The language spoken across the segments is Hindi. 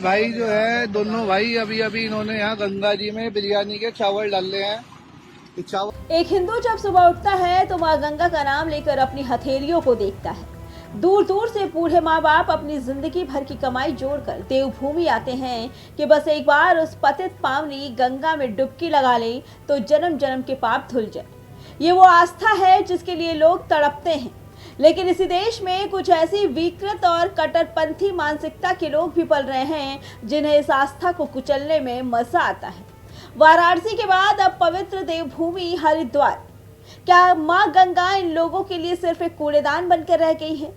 भाई जो है दोनों भाई अभी अभी इन्होंने यहाँ गंगा जी में बिरयानी के चावल डाले हैं। एक हिंदू जब सुबह उठता है तो माँ गंगा का नाम लेकर अपनी हथेलियों को देखता है। दूर दूर से बूढ़े माँ बाप अपनी जिंदगी भर की कमाई जोड़कर देवभूमि आते हैं कि बस एक बार उस पतित पावनी गंगा में डुबकी लगा ले तो जन्म जन्म के पाप धुल जाए। ये वो आस्था है जिसके लिए लोग तड़पते हैं। लेकिन इसी देश में कुछ ऐसी विकृत और कट्टरपंथी मानसिकता के लोग भी पल रहे हैं जिन्हें इस आस्था को कुचलने में मजा आता है। वाराणसी के बाद अब पवित्र देवभूमि हरिद्वार। क्या मां गंगा इन लोगों के लिए सिर्फ एक कूड़ेदान बनकर रह गई है?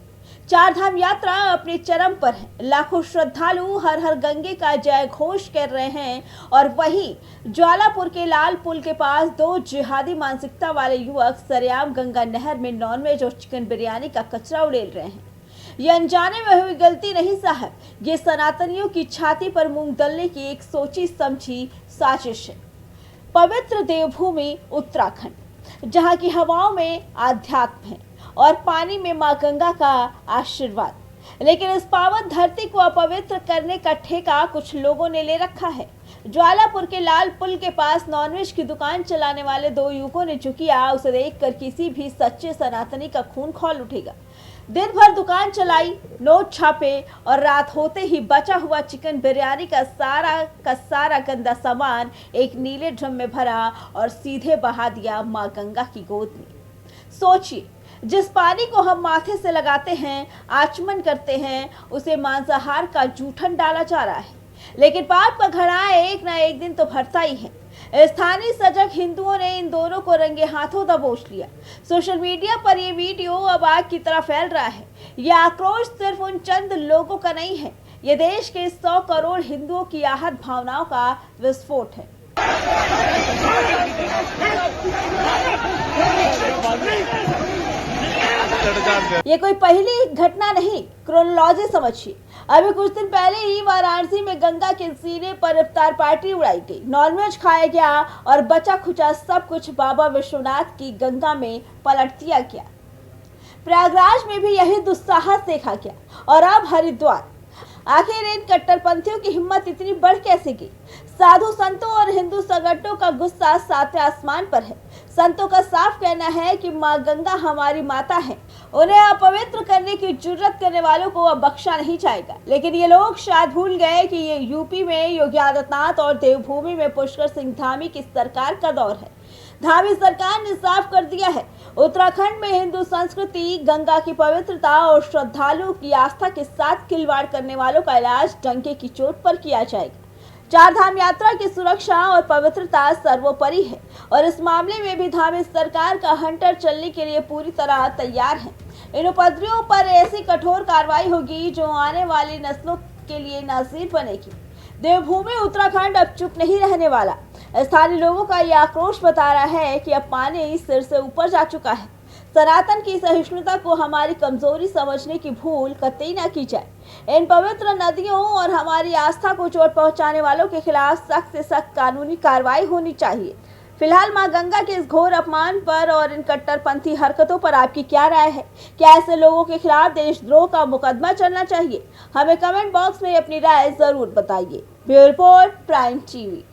चार धाम यात्रा अपने चरम पर है। लाखों श्रद्धालु हर हर गंगे का जय घोष कर रहे हैं और वहीं ज्वालापुर के लाल पुल के पास दो जिहादी मानसिकता वाले युवक सरेआम गंगा नहर में नॉनवेज और चिकन बिरयानी का कचरा उड़ेल रहे हैं। ये अनजाने में हुई गलती नहीं साहब, ये सनातनियों की छाती पर मूंग दलने की एक सोची समझी साजिश है। पवित्र देवभूमि उत्तराखंड, जहाँ की हवाओं में आध्यात्म है और पानी में मां गंगा का आशीर्वाद। लेकिन इस पावन धरती को अपवित्र करने का ठेका कुछ लोगों ने ले रखा है। ज्वालापुर के लाल पुल के पास नॉनवेज की दुकान चलाने वाले दो युवकों ने जो किया उसे देखकर किसी भी सच्चे सनातनी का खून खौल उठेगा। दिन भर दुकान चलाई, नोट छापे और रात होते ही बचा हुआ चिकन बिरयानी का सारा गंदा सामान एक नीले ड्रम में भरा और सीधे बहा दिया मां गंगा की गोद में। सोचिए, जिस पानी को हम माथे से लगाते हैं, आचमन करते हैं, उसे मांसाहार का जूठन डाला जा रहा है। लेकिन पाप का घड़ा एक ना एक दिन तो भरता ही है। स्थानीय सजग हिंदुओं ने इन दोनों को रंगे हाथों दबोच लिया। सोशल मीडिया पर ये वीडियो अब आग की तरह फैल रहा है। यह आक्रोश सिर्फ उन चंद लोगों का नहीं है, ये देश के 100 करोड़ हिंदुओं की आहत भावनाओं का विस्फोट है। ये कोई पहली घटना नहीं, क्रोनोलॉजी समझिए। अभी कुछ दिन पहले ही वाराणसी में गंगा के सीने पर इफ्तार पार्टी उड़ाई गई, नॉनवेज खाया गया और बचा खुचा सब कुछ बाबा विश्वनाथ की गंगा में पलट दिया गया। प्रयागराज में भी यही दुस्साहस देखा गया और अब हरिद्वार। आखिर इन कट्टरपंथियों की हिम्मत इतनी बढ़ कैसे गई? साधु संतों और हिंदू संगठनों का गुस्सा सातवें आसमान पर है। संतों का साफ कहना है कि मां गंगा हमारी माता है, उन्हें अपवित्र करने की जुर्रत करने वालों को अब बख्शा नहीं जाएगा। लेकिन ये लोग शायद भूल गए कि ये यूपी में योगी आदित्यनाथ और देवभूमि में पुष्कर सिंह धामी की सरकार का दौर है। धामी सरकार ने साफ कर दिया है, उत्तराखंड में हिंदू संस्कृति, गंगा की पवित्रता और श्रद्धालुओं की आस्था के साथ खिलवाड़ करने वालों का इलाज डंके की चोट पर किया जाएगा। चार धाम यात्रा की सुरक्षा और पवित्रता सर्वोपरि है और इस मामले में भी धामी सरकार का हंटर चलने के लिए पूरी तरह तैयार है। इन उपद्रवियों पर ऐसी कठोर कार्रवाई होगी जो आने वाली नस्लों के लिए नजीर बनेगी। देवभूमि उत्तराखंड अब चुप नहीं रहने वाला। स्थानीय लोगों का यह आक्रोश बता रहा है कि अब पानी सिर से ऊपर जा चुका है। सनातन की सहिष्णुता को हमारी कमजोरी समझने की भूल कतई न की जाए। इन पवित्र नदियों और हमारी आस्था को चोट पहुंचाने वालों के खिलाफ सख्त से सख्त कानूनी कार्रवाई होनी चाहिए। फिलहाल मां गंगा के इस घोर अपमान पर और इन कट्टरपंथी हरकतों पर आपकी क्या राय है? क्या ऐसे लोगों के खिलाफ देशद्रोह का मुकदमा चलना चाहिए? हमें कमेंट बॉक्स में अपनी राय जरूर बताइए। Bureau report, prime TV.